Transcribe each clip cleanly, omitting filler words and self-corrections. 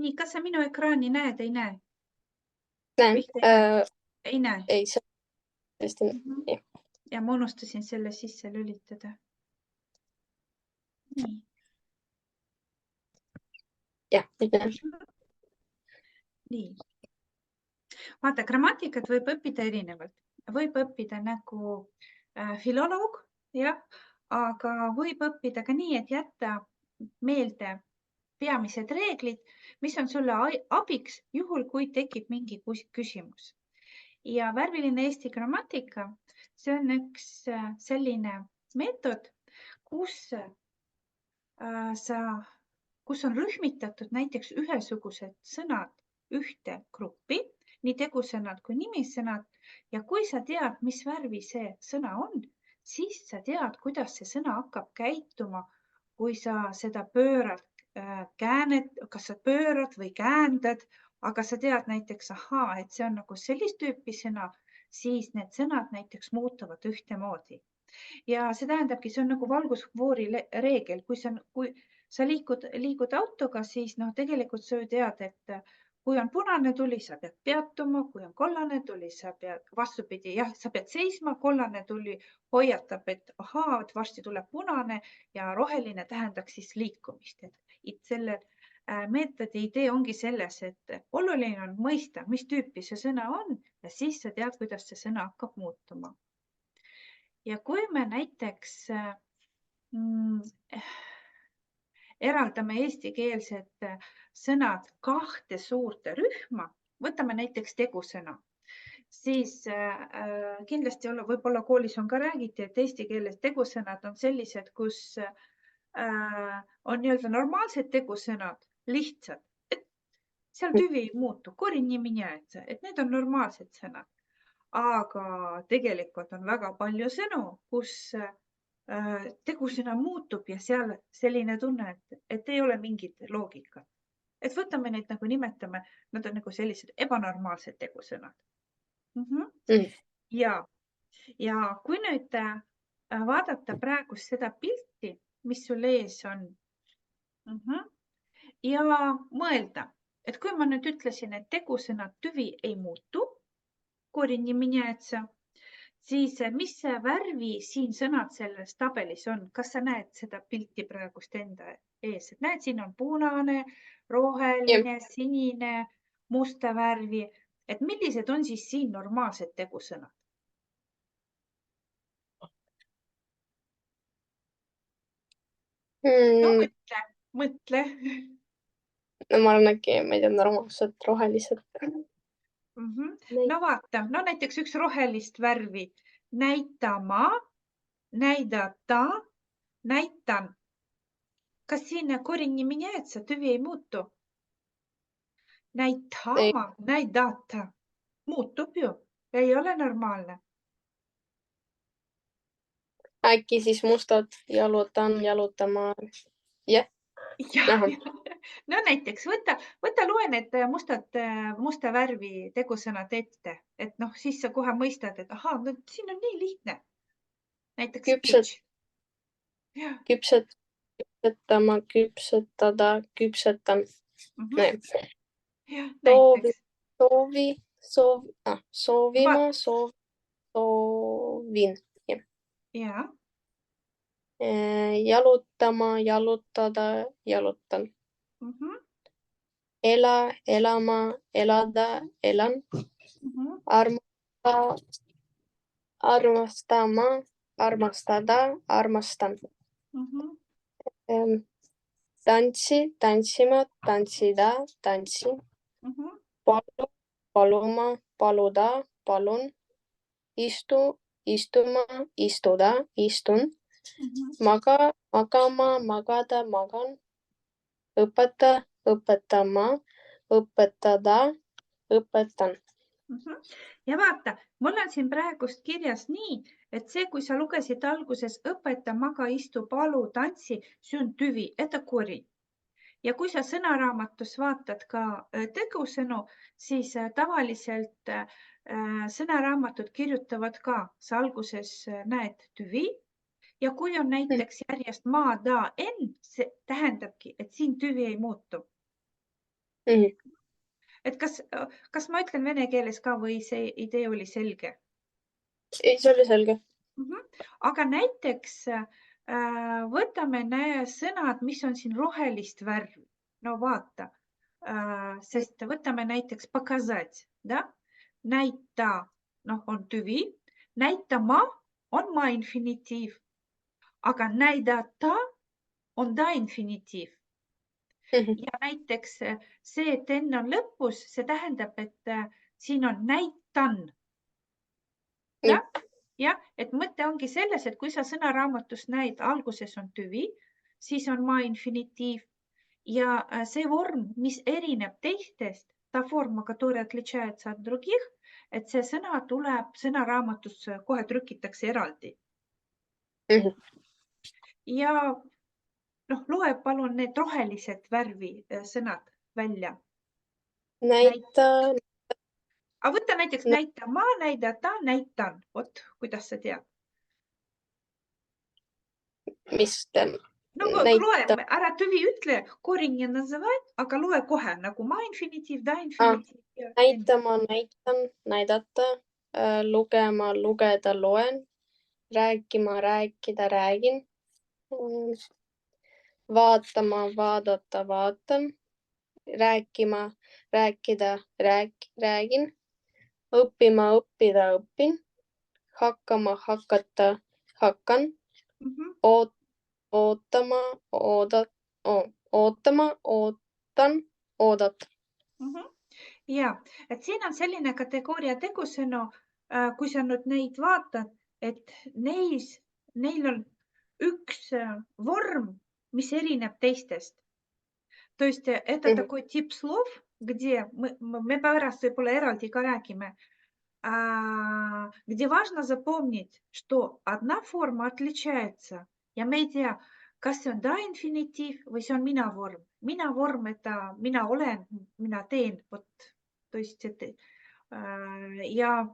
Nii, kas sa minu ekraani näed, ei näe? Näen. Vihta ei näe? Ei näe? Ei, see on tõesti Mhm. Ja ma unustasin selle sisse lülitada. Nii. jah, nüüd näen. Nii. Vaata, grammatikat võib õppida erinevalt. Võib õppida nagu filoloog, jah, aga võib õppida ka nii, et jätta meelde peamised reeglid, mis on sulle abiks juhul, kui tekib mingi küsimus. Ja värviline eesti grammatika, see on üks selline meetod, kus on rühmitatud näiteks ühesugused sõnad ühte gruppi, nii tegusõnad kui nimisõnad. Ja kui sa tead, mis värvi see sõna on, siis sa tead, kuidas see sõna hakkab käituma, kui sa seda pöörad, kas sa pöörad või käändad, aga sa tead näiteks, et see on nagu sellist tüüpi sõna, siis need sõnad näiteks muutuvad ühtemoodi. Ja see tähendabki, see on nagu valgusfoori reegel, kui sa liigud autoga, siis tegelikult sa ju tead, et kui on punane tuli, sa pead peatuma, kui on kollane tuli, sa pead vastupidi, jah, sa pead seisma, kollane tuli hoiatab, et varsti tuleb punane ja roheline tähendaks siis liikumist. Et selle meetodi idee ongi selles, et oluline on mõista, mis tüüpi see sõna on ja siis sa tead, kuidas see sõna hakkab muutuma. Ja kui me näiteks eraldame eestikeelsed sõnad kahte suurte rühma, võtame näiteks tegusõna, siis kindlasti võib-olla koolis on ka räägiti, et eesti keeles tegusõnad on sellised, kus on nii-öelda normaalsed tegusõnad, lihtsad, et seal tüvi ei muutu, korjen не меняется, et need on normaalsed sõnad. Aga tegelikult on väga palju sõnu, kus tegusõna muutub ja seal selline tunne, et ei ole mingit loogikat. Et võtame neid nagu nimetame, nad on nagu sellised ebanormaalsed tegusõnad. Ja kui nüüd vaadata praegu seda pilti, mis sul ees on ja mõelda, et kui ma nüüd ütlesin, et tegusõnad tüvi ei muutu, korjen не меняется, siis mis värvi siin sõnad selles tabelis on? Kas sa näed seda pilti praegust enda ees? Et näed, siin on punane, roheline, sinine, musta värvi. Et millised on siis siin normaalsed tegusõnad? No mõtle. No ma olen äkki, ma ei tea, normaalselt rohelised. No vaata, no näiteks üks rohelist värvi. Näitama, näidata, näitan. Kas siin korjen не меняется, tüvi ei muutu? Näitama, näidata. Muutub ju. Ei ole normaalne. Äkki siis mustad jalutan, jalutama. Jah. No näiteks võta loe need musta värvi tegusõnad ette. Et siis sa kohe mõistad, et no siin on nii lihtne. Näiteks küpsetama, küpsetada, küpsetan. Soovima, soovin. Ja. Jalutama, jalutada, jalutan. Ela, elama, elada, elan. Armastama, armastada, armastan. Tantsi, tantsima, tantsida, tantsin. Palu, paluma, paluda, palun. Istu, istuma, istuda, istun. Maga, magama, magada, magan. Õpeta, õpetama, õpetada, õpetan. Ja vaata, mul on siin praegust kirjas nii, et see, kui sa lugesid alguses õpeta, maga, istu, palu, tantsi, see on tüvi, это korjen. Ja kui sa sõnaraamatus vaatad ka tegusõnu, siis tavaliselt sõnaraamatud kirjutavad ka, sa alguses näed tüvi ja kui on näiteks järjest ma, da, en, see tähendabki, et siin tüvi ei muutu. Et kas ma ütlen vene keeles ka või see idee oli selge? Ei, see oli selge. Aga näiteks võtame sõnad, mis on siin rohelist värvi. No vaata, sest võtame näiteks показать, да? Näita, on tüvi, näitama on ma infinitiiv, aga näidata on ta infinitiiv. Ja näiteks see, et enne on lõpus, see tähendab, et siin on näitan. Jah, et mõte ongi selles, et kui sa sõnaraamatus näid, alguses on tüvi, siis on ma infinitiiv ja see vorm, mis erineb teistest, ta forma, который отличается от других, et see sõna tuleb sõnaraamatus, kohe trükitakse eraldi. Ja loe palun need rohelised värvi sõnad välja. Näita. Aga võtta näiteks näita ma, näidata, näitan. Vot, kuidas sa tead? Mis loe, ära tüvi ütle, korень не называй, aga loe kohe nagu ma infinitiiv, da infinitiiv. Näitama, näitan, näidata, lugema, lugeda, loen, rääkima, rääkida, räägin, vaatama, vaadata, vaatan, rääkima, rääkida, räägin, õppima, õppida, õpin, hakkama, hakata, hakkan, ootama, ootama, ootan, oodata. Ja, et siin on selline kategooria tegusõnu, kui sa nüüd neid vaatad, et neil on üks vorm, mis erineb teistest. То есть это такой тип слов, где мы pärast võib-olla eraldi ka räägime, где важно запомнить, что одна форма отличается. Ja me ei tea, kas see on da infinitiiv või see on mina vorm. Mina vorm, это mina olen, mina teen. То есть, ja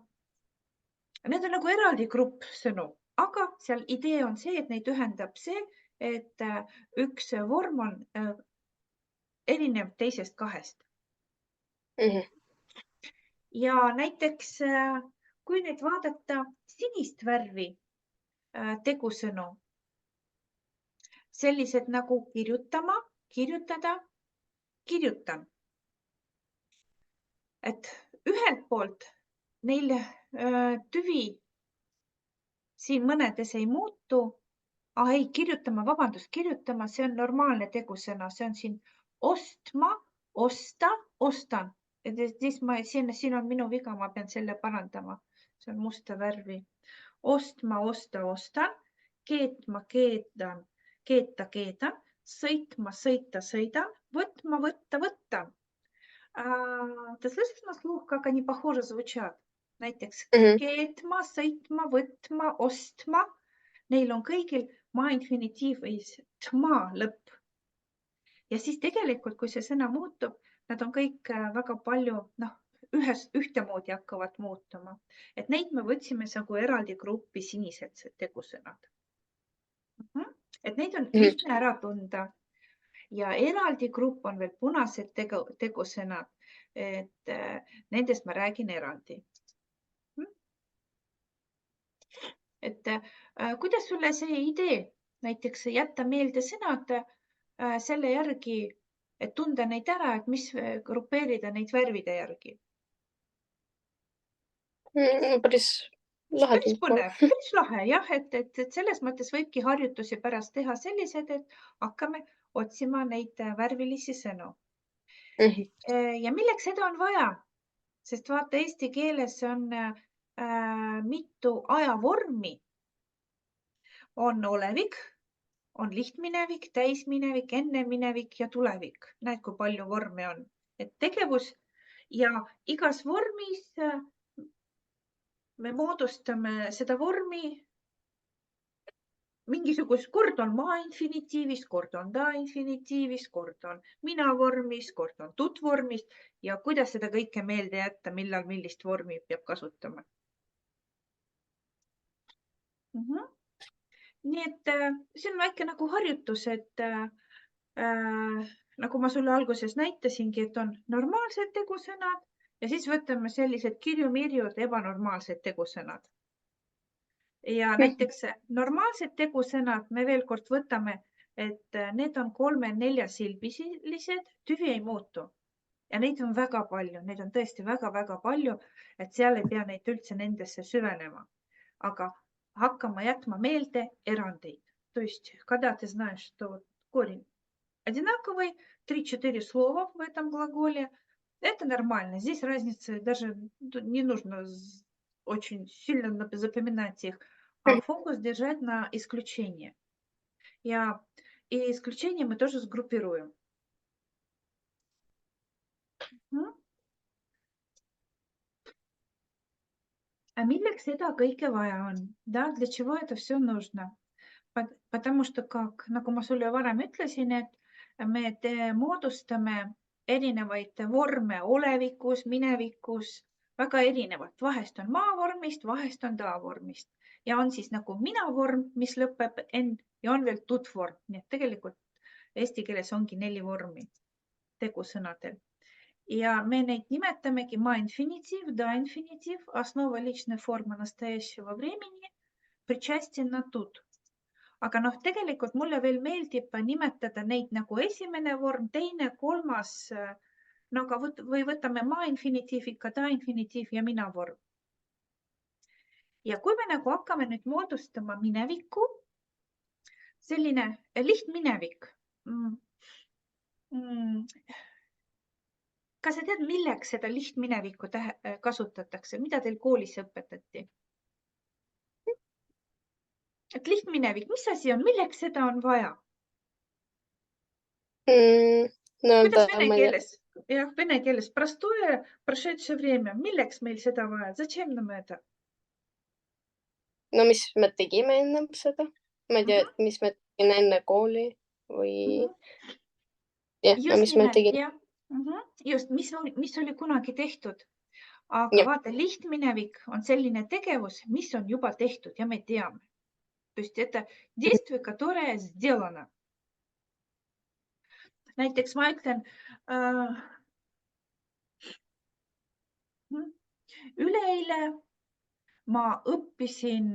need on nagu eraldi grupp sõnu, aga seal idee on see, et neid ühendab see, et üks vorm on erinev teisest kahest. Ja näiteks, kui nüüd vaadata sinist värvi tegusõnu, sellised nagu kirjutama, kirjutada, kirjutan. Et ühelt poolt neil tüvi siin mõnedes ei muutu. Ei, kirjutama, vabandust, kirjutama, see on normaalne tegusõna, see on siin ostma, osta, ostan. Siin on minu viga, ma pean selle parandama. See on musta värvi. Ostma, osta, ostan. Keetma, keedan, keeta, keedan. Sõitma, sõita, sõidan. Võtma, võtta, võttan. Ты слышишь на слух, как они похоже звучат? Näiteks keetma, sõitma, võtma, ostma. Neil on kõigil ma infinitiiv või tma lõpp. Ja siis tegelikult, kui see sõna muutub, nad on kõik väga palju, ühtemoodi hakkavad muutuma. Et neid me võtsime nagu eraldi gruppi sinised tegusõnad. Et neid on lihtne ära tunda. Ja eraldi grupp on veel punased tegusõnad. Et nendest ma räägin eraldi. Et kuidas sulle see idee näiteks jätta meelde sõnad selle järgi, et tunda neid ära, et mis grupeerida neid värvide järgi? Päris lahe. Päris lahe, jah, et selles mõttes võibki harjutusi pärast teha sellised, et hakkame otsima neid värvilisi sõnu. Ja milleks seda on vaja? Sest vaata, eesti keeles on mitu ajavormi. On olevik, on lihtminevik, täisminevik, enneminevik ja tulevik. Näed, kui palju vorme on. Et tegevus ja igas vormis me moodustame seda vormi mingisugust, kord on ma infinitiivis, kord on da infinitiivis, kord on mina vormis, kord on tut vormis ja kuidas seda kõike meelde jätta, millal millist vormi peab kasutama. Nii et see on väike nagu harjutus, et Nagu ma sulle alguses näitasingi, et on normaalsed tegusõnad ja siis võtame sellised kirju-mirjud ebanormaalsed tegusõnad. Ja näiteks normaalsed tegusõnad me veel kord võtame, et need on 3-4-silbilised, tüvi ei muutu. Ja neid on väga palju, neid on tõesti väga-väga palju, et seal ei pea neid üldse nendesse süvenema. Aga hakkama jätma meelde erandeid. То есть, когда ты знаешь, что корень одинаковый, 3-4 слова в этом глаголе, это нормально. Здесь разницы даже не нужно очень сильно запоминать их, а фокус держать на исключение. И исключение мы тоже сгруппируем. А milleks seda kõike vaja on? Да, для чего это все нужно? Потому что, nagu ma sulle varem ütlesin, et me moodustame erinevaid vorme olevikus, minevikus, väga erinevat. Vahest on maavormist, vahest on taavormist. Ja on siis nagu minavorm, mis lõpeb N ja on veel tutvorm. Nii et tegelikult eesti keeles ongi 4 vormi tegusõnadel. Ja me neid nimetamegi ма-инфинитив, да-инфинитив, основа личной формы настоящего времени, причастие на тут. Aga tegelikult mulle veel meeldib nimetada neid nagu esimene vorm, teine, kolmas, või võtame ма-инфинитив, да-инфинитив ja minavorm. Ja kui me nagu hakkame nüüd moodustama minevikku, selline lihtminevik. Kas sa tead, milleks seda lihtminevikku kasutatakse? Mida teil koolis õpetati? Et lihtminevik, mis asi on? Milleks seda on vaja? Kuidas vene keeles? Jah, vene keeles. Простое, прошедшее время. Milleks meil seda vaja? Zачем нам это? No mis me tegime enne seda? Ma ei tea, et mis me tegime enne kooli või... Just mis me tegime. Jah. Just, mis oli kunagi tehtud. Aga vaata, lihtminevik on selline tegevus, mis on juba tehtud ja me teame. То есть это действие, которое сделано. Näiteks ma ütlen, üleeile ma õppisin,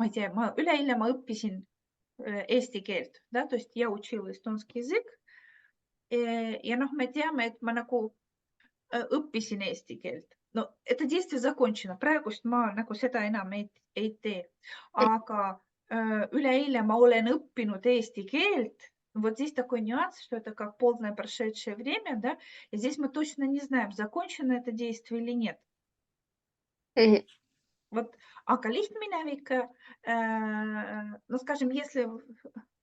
üleeile ma õppisin eesti keelt. Да? То есть я учила эстонский язык. Ja me teame, et ma nagu õppisin eesti keelt. No, это действие закончено. Praegust ma nagu seda enam ei tee. Aga üleeile ma olen õppinud eesti keelt. Вот здесь такой нюанс, что это как полное прошедшее время, да? И здесь мы точно не знаем, закончено это действие или нет. Вот, aga lihtminevik, ну, скажем, если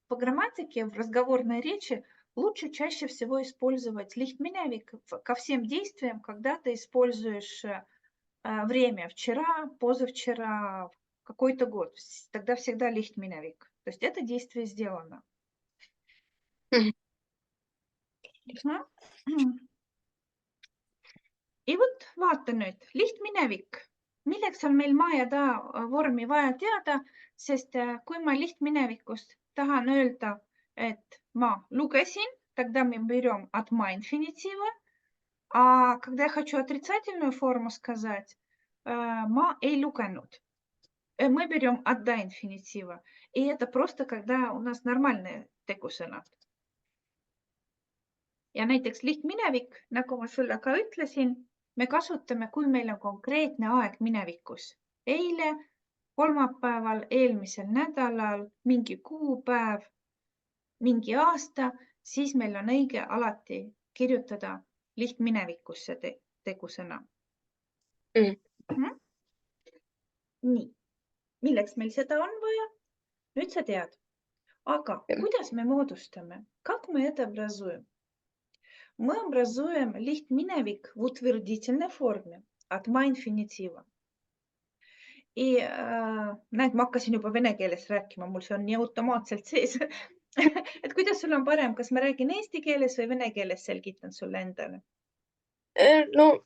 по грамматике, в разговорной речи, лучше чаще всего использовать lihtminevik ко всем действиям, когда ты используешь время вчера, позавчера, какой-то год. Тогда всегда lihtminevik. То есть это действие сделано. Ja vot vaata nüüd, lihtminevik. Milleks on meil ma ja ta vormi vaja teada, sest kui ma lihtminevikust tahan öelda, et ma lugesin, тогда мы берем от ма-инфинитива, а когда я хочу отрицательную форму сказать, ма ei lugenud. Мы берем от да-инфинитива. И это просто, когда у нас нормальные tegusõnad. Ja näiteks lihtminevik, nagu ma sulle ka ütlesin, me kasutame, kui meil on konkreetne aeg minevikus. Eile, kolmapäeval, eelmisel nädalal, mingi kuupäev, mingi aasta, siis meil on õige alati kirjutada lihtminevikusse tegusõna. Nii, milleks meil seda on vaja? Nüüd sa tead. Aga kuidas me moodustame? Как мы это образуем? Мы образуем lihtminevik в утвердительной форме от ма-инфинитива. И näed, ma hakkasin juba vene keeles rääkima, mul see on nii automaatselt sees. Et kuidas sul on parem, kas ma räägin eesti keeles või vene keeles selgitan sulle endale? No,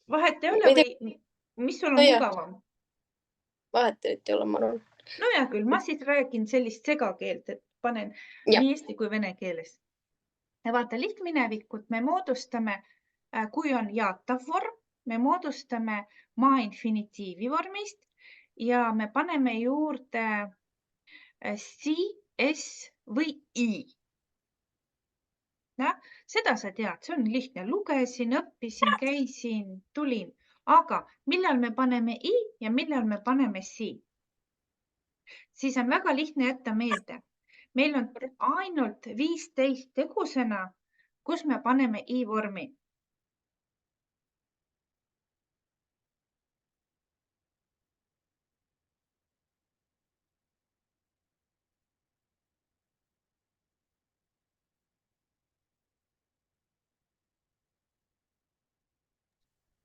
vahet ei ole või mis sul on mugavam? Vahet ei ole, ma arvan. No hea küll, ma siis räägin sellist segakeelt, et panen nii eesti kui vene keeles. Ja vaata, lihtminevikut me moodustame, kui on jaatav vorm, me moodustame ma infinitiivi vormist ja me paneme juurde si, s või i. Seda sa tead, see on lihtne. Lugesin, õppisin, käisin, tulin. Aga millal me paneme i ja millal me paneme si? Siis on väga lihtne jätta meelde. Meil on ainult 15 tegusõna, kus me paneme i-vormi.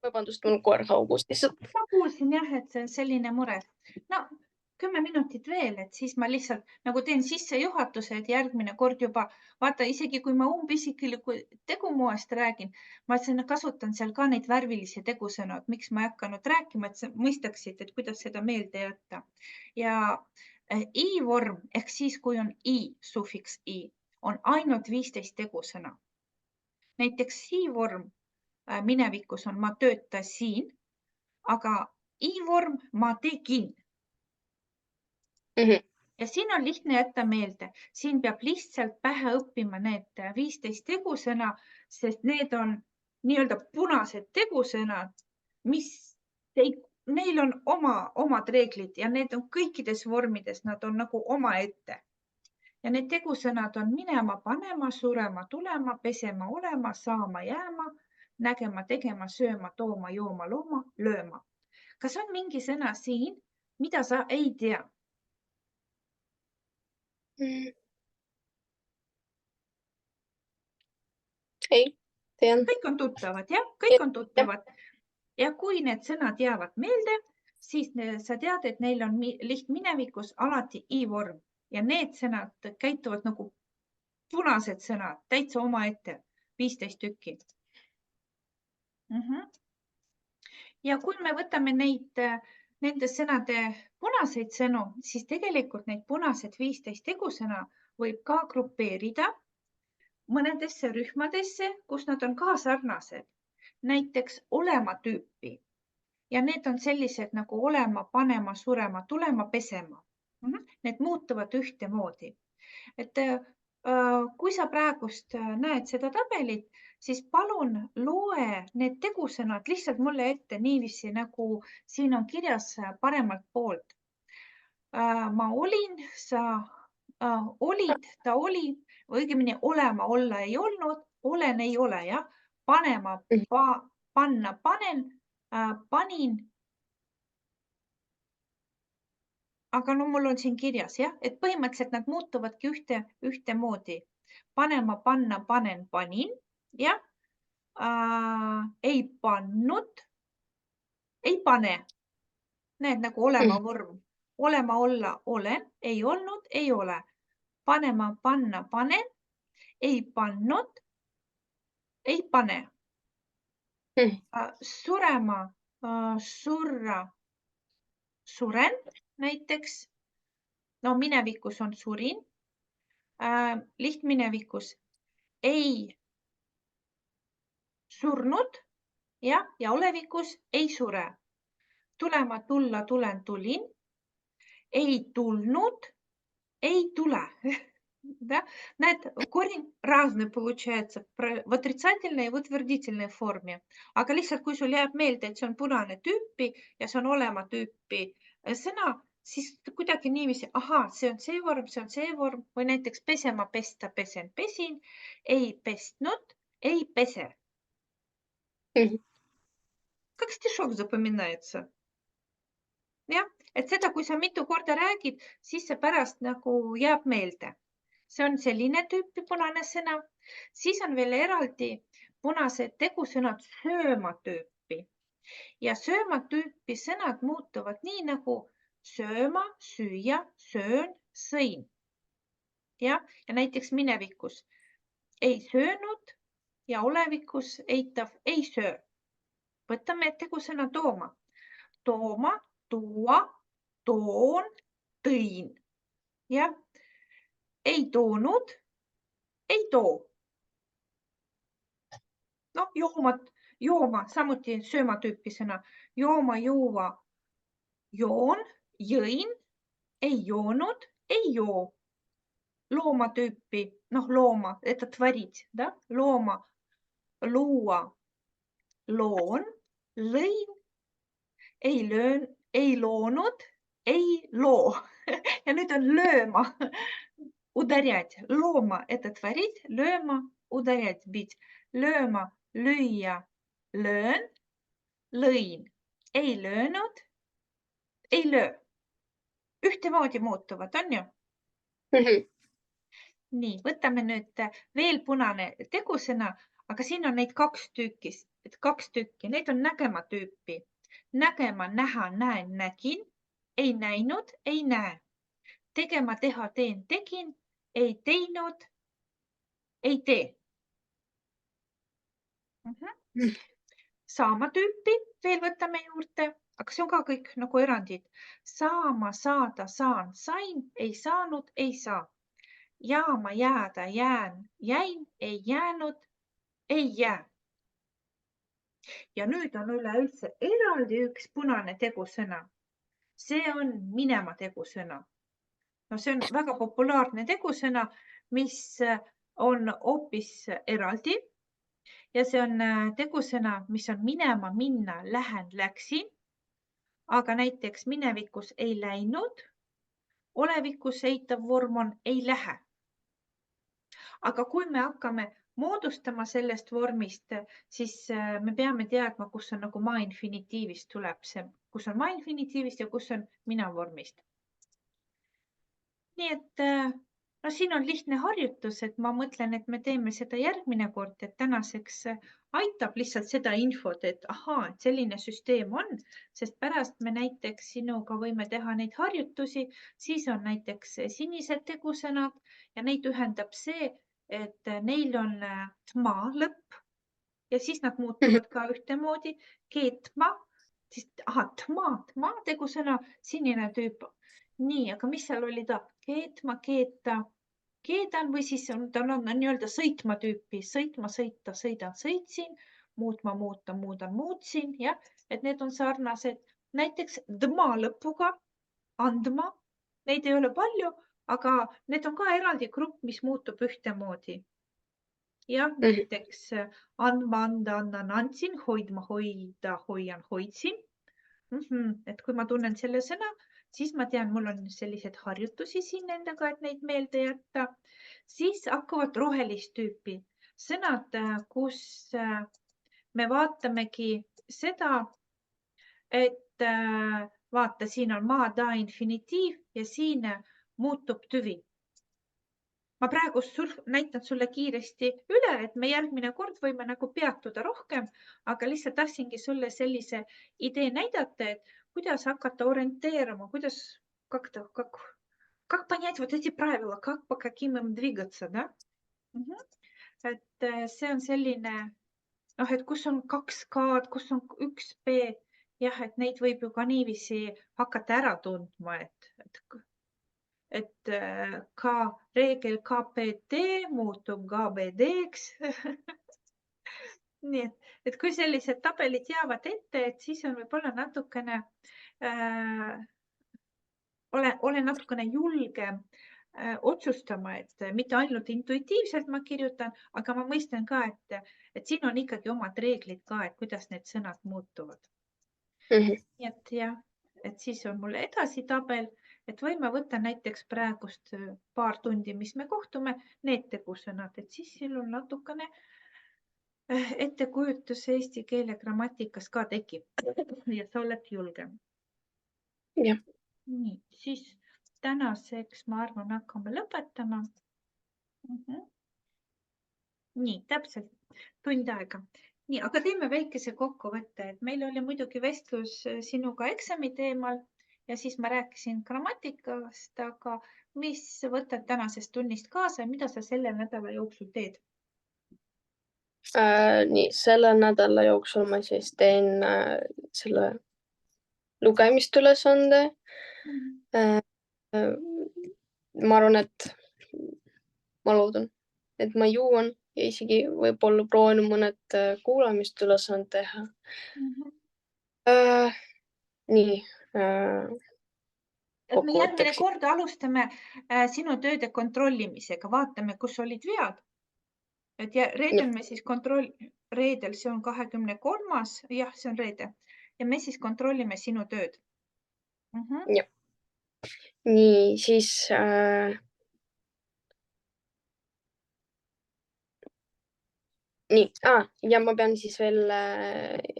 Vabandust, mul koer haugus lihtsalt. Ma kuulsin jah, et see on selline mure. No 10 minutit veel, et siis ma lihtsalt nagu teen sissejuhatuse, et järgmine kord juba vaata, isegi kui ma umbisikliku tegumoest räägin, ma kasutan seal ka neid värvilisi tegusõnu, et miks ma ei hakanud rääkima, et sa mõistaksid, et kuidas seda meelde jätta. Ja i-vorm ehk siis, kui on i, sufiks i, on ainult 15 tegusõna. Näiteks si-vorm minevikus on ma töötasin, aga i-vorm ma tegin. Ja siin on lihtne jätta meelde. Siin peab lihtsalt pähe õppima need 15 tegusõna, sest need on nii-öelda punased tegusõnad, mis neil on omad reeglid ja need on kõikides vormides, nad on nagu omaette. Ja need tegusõnad on minema, panema, surema, tulema, pesema, olema, saama, jääma, nägema, tegema, sööma, tooma, jooma, looma, lööma. Kas on mingi sõna siin, mida sa ei tea? Ei, tean. Kõik on tuttavad, jah? Kõik on tuttavad. Ja kui need sõnad jäävad meelde, siis sa tead, et neil on lihtminevikus alati i-vorm ja need sõnad käituvad nagu punased sõnad, täitsa omaette, 15 tükki. Ja kui me võtame nende sõnade punaseid sõnu, siis tegelikult neid punased 15 tegusõna võib ka grupeerida mõnedesse rühmadesse, kus nad on ka sarnased. Näiteks olema tüüpi. Ja need on sellised nagu olema, panema, surema, tulema, pesema. Need muutuvad ühtemoodi. Et kui sa praegust näed seda tabelit, siis palun loe need tegusõnad lihtsalt mulle ette niiviisi, nagu siin on kirjas paremalt poolt. Ma olin, sa olid, ta oli, õigemini olema, olla ei olnud, olen, ei ole, jah. Panema, panna, panen, panin. Aga no mul on siin kirjas, jah, et põhimõtteliselt nad muutuvadki ühtemoodi. Panema, panna, panen, panin, jah. Ei pannud, ei pane. Näed nagu olema vorm. Olema, olla, olen, ei olnud, ei ole. Panema, panna, panen, ei pannud, ei pane. Surema, surra, suren näiteks. No minevikus on surin. Lihtminevikus ei surnud ja olevikus ei sure. Tulema, tulla, tulen, tulin. Ei tulnud, ei tule. Да? Корень разный получается в отрицательной и в утвердительной форме. Aga lihtsalt, kui sul jääb meelde, et see on punane tüüpi ja see on olema tüüpi sõna, siis kuidagi niiviisi, aha, see on see vorm või näiteks pesema, pesta, pesen, pesin, ei pestnud, ei pese. Как стишок запоминается. Jah, et seda, kui sa mitu korda räägid, siis see pärast nagu jääb meelde. See on selline tüüpi punane sõna. Siis on veel eraldi punased tegusõnad sööma tüüpi. Ja sööma tüüpi sõnad muutuvad nii nagu sööma, süüa, söön, sõin. Ja näiteks minevikus ei söönud ja olevikus eitav ei söö. Võtame tegusõna tooma. Tooma, tuua, toon, tõin. Ja ei toonud, ei too. jooma, samuti söömatüüpi sõna. Jooma, juua, joon, jõin, ei joonud, ei joo. Loomatüüpi, looma, это творить, да? Looma, luua, loon, lõin, ei loonud, ei loo. Ja nüüd on lööma, udarять. Looma, это творить, lööma, udarять, бить. Lööma, lüüa, löön, lõin, ei löönud, ei löö. Ühtemoodi muutuvad, on ju? Nii, võtame nüüd veel punane tegusõna, aga siin on neid kaks tükki. Need on nägema tüüpi. Nägema, näha, näen, nägin, ei näinud, ei näe. Tegema, teha, teen, tegin, ei teinud, ei tee. Saama tüüpi veel võtame juurde, aga see on ka kõik nagu erandid. Saama, saada, saan, sain, ei saanud, ei saa. Jaama, jääda, jään, jäin, ei jäänud, ei jää. Ja nüüd on üleüldse eraldi üks punane tegusõna. See on minema tegusõna. No see on väga populaarne tegusõna, mis on hoopis eraldi. Ja see on tegusõna, mis on minema, minna, lähen, läksin. Aga näiteks minevikus ei läinud. Olevikus eitav vorm on ei lähe. Aga kui me hakkame moodustama sellest vormist, siis me peame teadma, kus on nagu maa infinitiivist tuleb see, kus on maa infinitiivist ja kus on mina vormist. Nii et siin on lihtne harjutus, et ma mõtlen, et me teeme seda järgmine kord, et tänaseks aitab lihtsalt seda infot, et ahaa, et selline süsteem on, sest pärast me näiteks sinuga võime teha neid harjutusi, siis on näiteks sinised tegusõnad ja neid ühendab see, et neil on tma lõpp ja siis nad muutuvad ka ühtemoodi. Keetma, siis tma tegusõna, sinine tüüp. Nii, aga mis seal oli ta? Keetma, keeta, keedan või siis ta on nii-öelda sõitma tüüpi. Sõitma, sõita, sõidan, sõitsin, muutma, muuta, muudan, muutsin. Ja, et need on sarnased. Näiteks dma lõpuga, andma, neid ei ole palju, aga need on ka eraldi grupp, mis muutub ühtemoodi. Ja näiteks andma, anda, annan, andsin, hoidma, hoida, hoian, hoidsin. Et kui ma tunnen selle sõna, siis ma tean, mul on sellised harjutusi siin nendega, et neid meelde jätta. Siis hakkavad rohelist tüüpi sõnad, kus me vaatamegi seda, et vaata, siin on maa, ta, infinitiiv ja siin muutub tüvi. Ma praegu näitan sulle kiiresti üle, et me järgmine kord võime nagu peatuda rohkem, aga lihtsalt tahtsingi sulle sellise idee näidata, et kuidas hakata orienteeruma, kuidas, как понять вот эти правила, как по каким им двигаться, да? Et see on selline, et kus on 2 K-d, kus on 1 B, jah, et neid võib ju ka niiviisi hakata ära tundma, et ka reegel KPT muutub KBD-ks. Nii, et kui sellised tabelid jäävad ette, et siis on võib-olla natukene, ole natukene julgem otsustama, et mitte ainult intuitiivselt ma kirjutan, aga ma mõistan ka, et siin on ikkagi omad reeglid ka, et kuidas need sõnad muutuvad. Nii et jah, et siis on mul edasi tabel, et võime võtta näiteks praegust paar tundi, mis me kohtume, need tegusõnad, et siis sul on natukene ettekujutus eesti keele grammatikas ka tekib ja sa oled julgem. Jah. Nii, siis tänaseks ma arvan, hakkame lõpetama. Nii, täpselt tund aega. Nii, aga teeme väikese kokkuvõtte, et meil oli muidugi vestlus sinuga eksami teemal ja siis ma rääkisin grammatikast, aga mis võtad tänasest tunnist kaasa ja mida sa selle nädala jooksul teed? Nii, selle nädala jooksul ma siis teen selle lugemisülesande. Ma arvan, et ma loodan, et ma jõuan ja isegi võib-olla proovinud mõned kuulamisülesanded teha. Nii. Et me järgmine Kokkuvõtteks. kord alustame sinu tööde kontrollimisega, vaatame, kus olid vead. Et reedel me siis reedel, see on 23. Jah, see on reede ja me siis kontrollime sinu tööd. Jah. Nii, siis nii, ja ma pean siis veel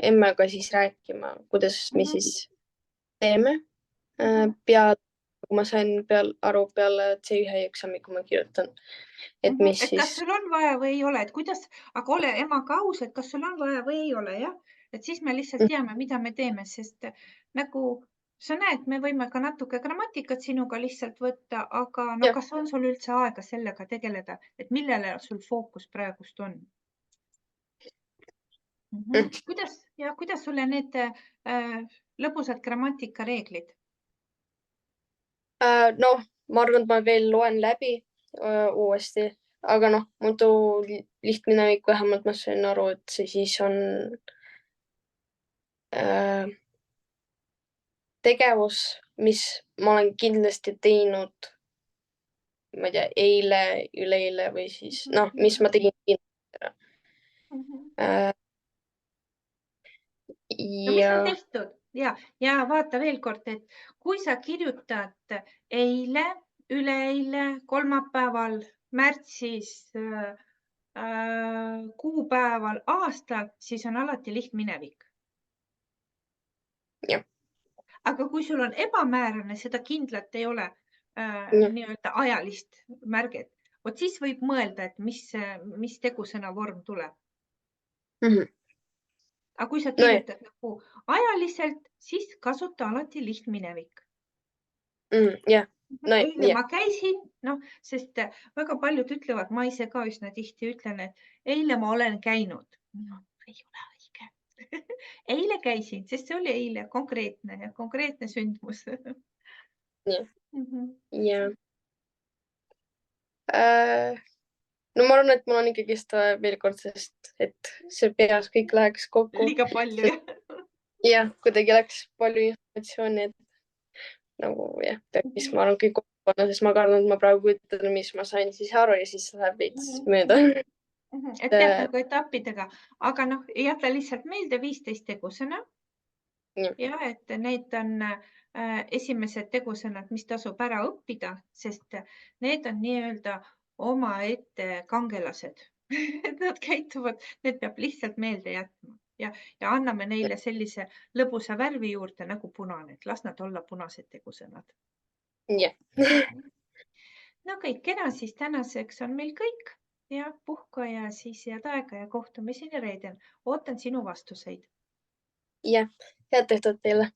emmega siis rääkima, kuidas me siis teeme kui ma sain aru peale C1 eksami, kui ma kirjutan, et mis et kas sul on vaja või ei ole, et kuidas, aga ole emaga aus, et kas sul on vaja või ei ole, jah, et siis me lihtsalt teame, mida me teeme, sest nagu sa näed, me võime ka natuke grammatikat sinuga lihtsalt võtta, aga no kas on sul üldse aega sellega tegeleda, et millele sul fookus praegust on? Kuidas sulle need lõbusad grammatikareeglid? Noh, ma arvan, et ma veel loen läbi uuesti, aga noh, muidu lihtminevik vähemalt ma sain aru, et see siis on tegevus, mis ma olen kindlasti teinud, ma ei tea, eile, üleeile või siis noh, mis ma tegin. No mis on tehtud ja vaata veel kord, et kui sa kirjutad eile, üleeile, kolmapäeval, märtsis, kuupäeval, aastal, siis on alati lihtminevik. Aga kui sul on ebamäärane, seda kindlat ei ole nii-öelda ajalist märget, vot siis võib mõelda, et mis tegusõna vorm tuleb. Aga kui sa kirjutad nagu ajaliselt, siis kasuta alati lihtminevik. Eile ma käisin, sest väga paljud ütlevad, ma ise ka üsna tihti ütlen, et eile ma olen käinud. No, ei ole õige. Eile käisin, sest see oli eile konkreetne sündmus. No ma arvan, et mul on ikkagi veel kord, sest et see peas kõik läheks kokku. Liiga palju, jah? Jah, kuidagi läks palju informatsiooni, et nagu jah, peaks ma arvan kõik kokku panna, sest ma kardan, et ma praegu ütlen, mis ma sain siis aru ja siis läheb veits mööda. Et tead nagu etappidega, aga noh, jäta lihtsalt meelde 15 tegusõna. Ja, et need on esimesed tegusõnad, mis tasub ära õppida, sest need on nii-öelda omaette kangelased. Nad käituvad, need peab lihtsalt meelde jätma ja anname neile sellise lõbusa värvi juurde nagu punane, et las nad olla punased tegusõnad. No kõik, kena siis tänaseks on meil kõik ja puhka ja siis head aega ja kohtumiseni reedel. Ootan sinu vastuseid. Jah, head tehtud teile.